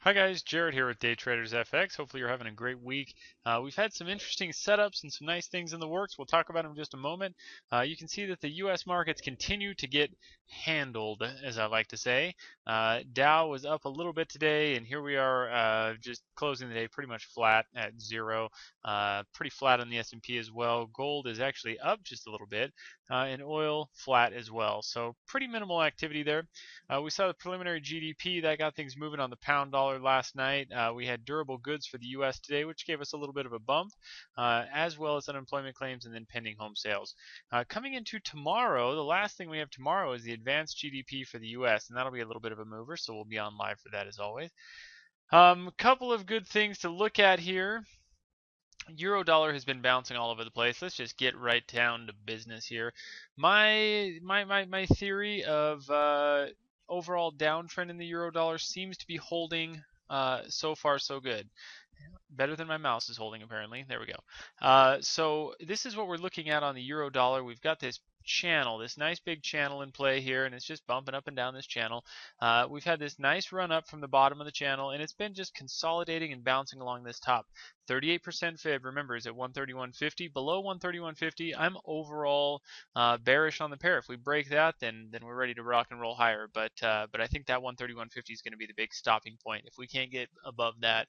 Hi guys, Jared here with Day Traders FX. Hopefully you're having a great week. We've had some interesting setups and some nice things in the works. We'll talk about them in just a moment. You can see that the U.S. markets continue to get handled, as I like to say. Dow was up a little bit today, and here we are just closing the day pretty much flat at zero. Pretty flat on the S&P as well. Gold is actually up just a little bit, and oil flat as well. So pretty minimal activity there. We saw the preliminary GDP that got things moving on the pound dollar last night. We had durable goods for the U.S. today, which gave us a little bit of a bump, as well as unemployment claims and then pending home sales. Coming into tomorrow, the last thing we have tomorrow is the advanced GDP for the U.S., and that'll be a little bit of a mover, so we'll be on live for that as always. Couple of good things to look at here. Euro dollar has been bouncing all over the place. Let's just get right down to business here. My theory of overall downtrend in the euro dollar seems to be holding so far so good. Better than my mouse is holding apparently. There we go. So this is what we're looking at on the euro dollar. We've got this channel, this nice big channel in play here, and it's just bumping up and down this channel. We've had this nice run up from the bottom of the channel, and it's been just consolidating and bouncing along this top. 38% fib, remember, is at 131.50. Below 131.50, I'm overall bearish on the pair. If we break that, then we're ready to rock and roll higher. But I think that 131.50 is going to be the big stopping point. If we can't get above that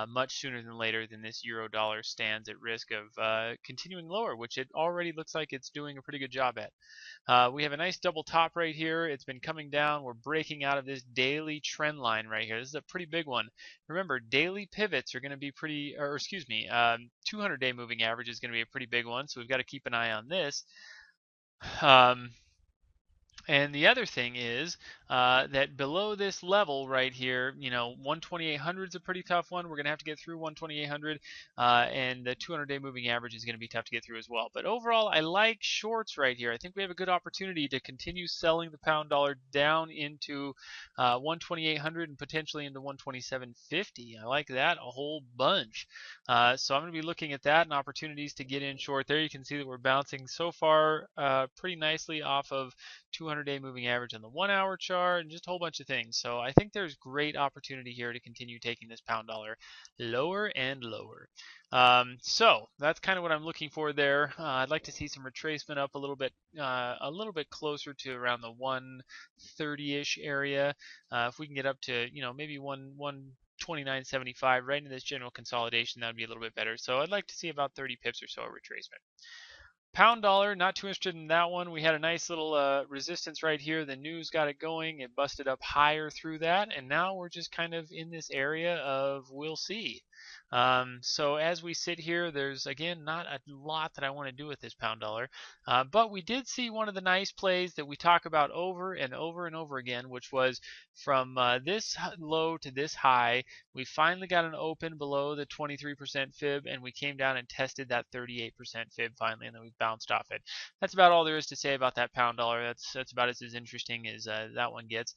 much sooner than later, then this euro dollar stands at risk of continuing lower, which it already looks like it's doing a pretty good job at. We have a nice double top right here. It's been coming down. We're breaking out of this daily trend line right here. This is a pretty big one. Remember, daily pivots are going to be pretty, or excuse me, 200-day moving average is going to be a pretty big one, so we've got to keep an eye on this. And the other thing is that below this level right here, 12800 is a pretty tough one. We're going to have to get through 12800, and the 200-day moving average is going to be tough to get through as well. But overall, I like shorts right here. I think we have a good opportunity to continue selling the pound dollar down into 12800 and potentially into 127.50. I like that a whole bunch. So I'm going to be looking at that and opportunities to get in short. There you can see that we're bouncing so far pretty nicely off of 200-day moving average on the 1-hour chart, and just a whole bunch of things. So I think there's great opportunity here to continue taking this pound dollar lower and lower. So that's kind of what I'm looking for there. I'd like to see some retracement up a little bit closer to around the 130-ish area. If we can get up to, maybe 129.75 right into this general consolidation, that would be a little bit better. So I'd like to see about 30 pips or so of retracement. Pound dollar, not too interested in that one. We had a nice little resistance right here. The news got it going. It busted up higher through that, and now we're just kind of in this area of we'll see. So as we sit here, there's, again, not a lot that I want to do with this pound dollar. But we did see one of the nice plays that we talk about over and over and over again, which was from this low to this high. We finally got an open below the 23% fib, and we came down and tested that 38% fib finally, and then we bounced off it. That's about all there is to say about that pound dollar. That's about as interesting as that one gets.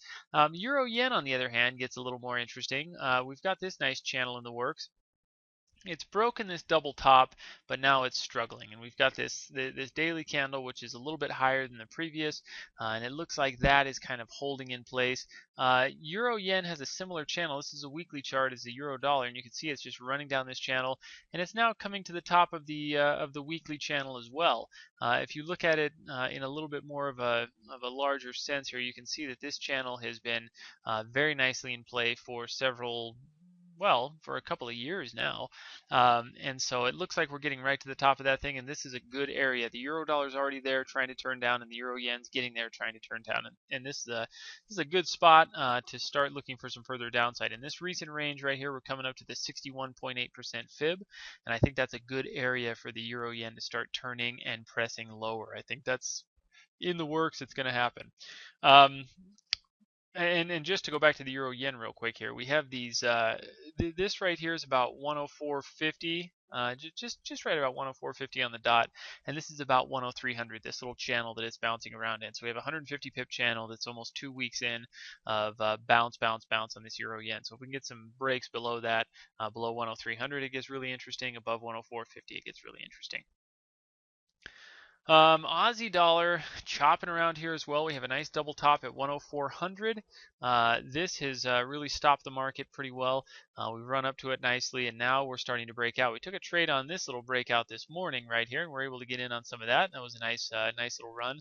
Euro yen, on the other hand, gets a little more interesting. We've got this nice channel in the works. It's broken this double top, but now it's struggling, and we've got this daily candle, which is a little bit higher than the previous, and it looks like that is kind of holding in place. Euro yen has a similar channel. This is a weekly chart as the euro dollar, and you can see it's just running down this channel, and it's now coming to the top of the weekly channel as well. If you look at it in a little bit more of a larger sense here, you can see that this channel has been very nicely in play for for a couple of years now. And so it looks like we're getting right to the top of that thing, and this is a good area. The euro dollar is already there trying to turn down, and the euro yen's getting there trying to turn down. And this is a good spot to start looking for some further downside. In this recent range right here, we're coming up to the 61.8% fib, and I think that's a good area for the euro yen to start turning and pressing lower. I think that's in the works. It's going to happen. And just to go back to the euro yen real quick here, we have these. This right here is about 104.50, just right about 104.50 on the dot, and this is about 10300. This little channel that it's bouncing around in. So we have a 150 pip channel that's almost 2 weeks in of bounce on this euro yen. So if we can get some breaks below that, below 10300, it gets really interesting. Above 104.50, it gets really interesting. Aussie dollar chopping around here as well. We have a nice double top at 10400. this has really stopped the market pretty well. We've run up to it nicely, and now we're starting to break out. We took a trade on this little breakout this morning right here, and we're able to get in on some of that. That was a nice little run.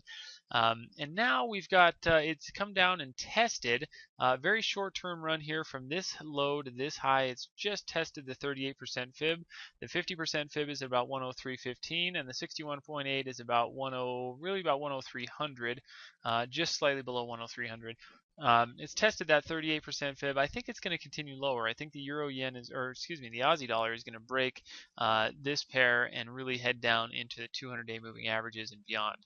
And now we've got, it's come down and tested a very short-term run here from this low to this high. It's just tested the 38% fib. The 50% fib is about 103.15, and the 61.8 is about really about 10300, just slightly below 10300. It's tested that 38% fib. I think it's going to continue lower. I think the euro yen is, or excuse me, the Aussie dollar is going to break this pair and really head down into the 200-day moving averages and beyond.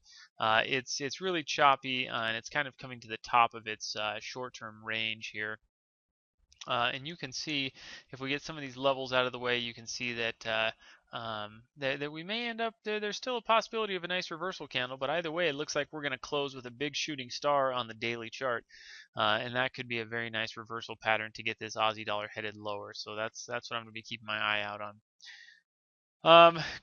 It's really choppy, and it's kind of coming to the top of its short-term range here. And you can see, if we get some of these levels out of the way, you can see that that we may end up, there's still a possibility of a nice reversal candle, but either way, it looks like we're going to close with a big shooting star on the daily chart. And that could be a very nice reversal pattern to get this Aussie dollar headed lower. So that's what I'm going to be keeping my eye out on.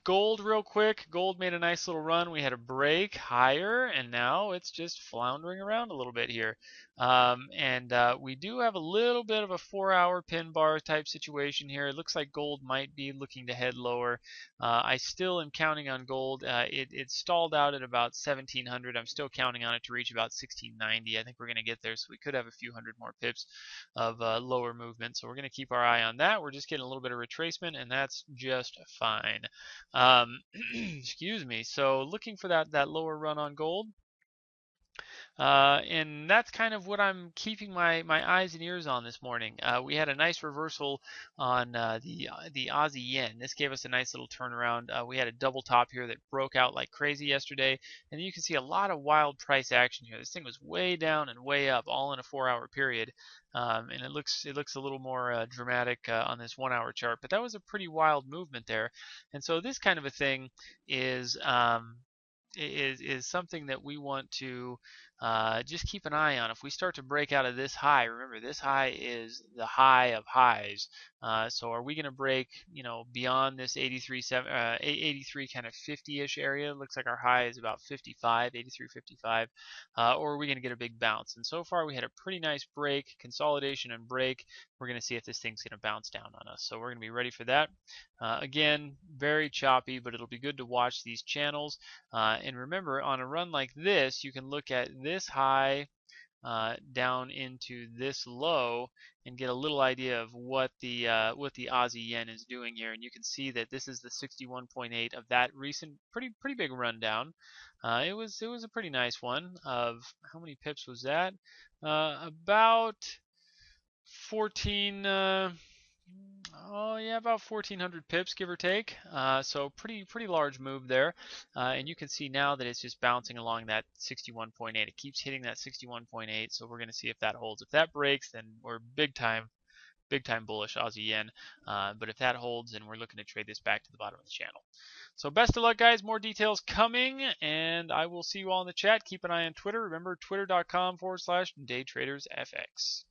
Gold real quick. Gold made a nice little run. We had a break higher, and now it's just floundering around a little bit here. We do have a little bit of a 4-hour pin bar type situation here. It looks like gold might be looking to head lower. I still am counting on gold. It stalled out at about 1700. I'm still counting on it to reach about 1690. I think we're going to get there, so we could have a few hundred more pips of lower movement. So we're going to keep our eye on that. We're just getting a little bit of retracement, and that's just fine. Excuse me. So looking for that lower run on gold. And that's kind of what I'm keeping my eyes and ears on this morning. We had a nice reversal on the Aussie yen. This gave us a nice little turnaround. We had a double top here that broke out like crazy yesterday, and you can see a lot of wild price action here. This thing was way down and way up, all in a 4-hour period. And it looks a little more dramatic on this 1-hour chart, but that was a pretty wild movement there. And so this kind of a thing is something that we want to just keep an eye on. If we start to break out of this high, remember this high is the high of highs. So are we going to break, beyond this 83 kind of 50-ish area? Looks like our high is about 55, 83.55, or are we going to get a big bounce? And so far we had a pretty nice break, consolidation and break. We're going to see if this thing's going to bounce down on us. So we're going to be ready for that. Again, very choppy, but it'll be good to watch these channels. And remember, on a run like this, you can look at this high down into this low and get a little idea of what the Aussie yen is doing here. And you can see that this is the 61.8 of that recent pretty big rundown. It was a pretty nice one. Of how many pips was that? About 14. Oh yeah, about 1,400 pips, give or take. So pretty large move there. And you can see now that it's just bouncing along that 61.8. It keeps hitting that 61.8. So we're going to see if that holds. If that breaks, then we're big time bullish Aussie yen. But if that holds, then we're looking to trade this back to the bottom of the channel. So best of luck, guys. More details coming, and I will see you all in the chat. Keep an eye on Twitter. Remember, twitter.com/daytradersfx.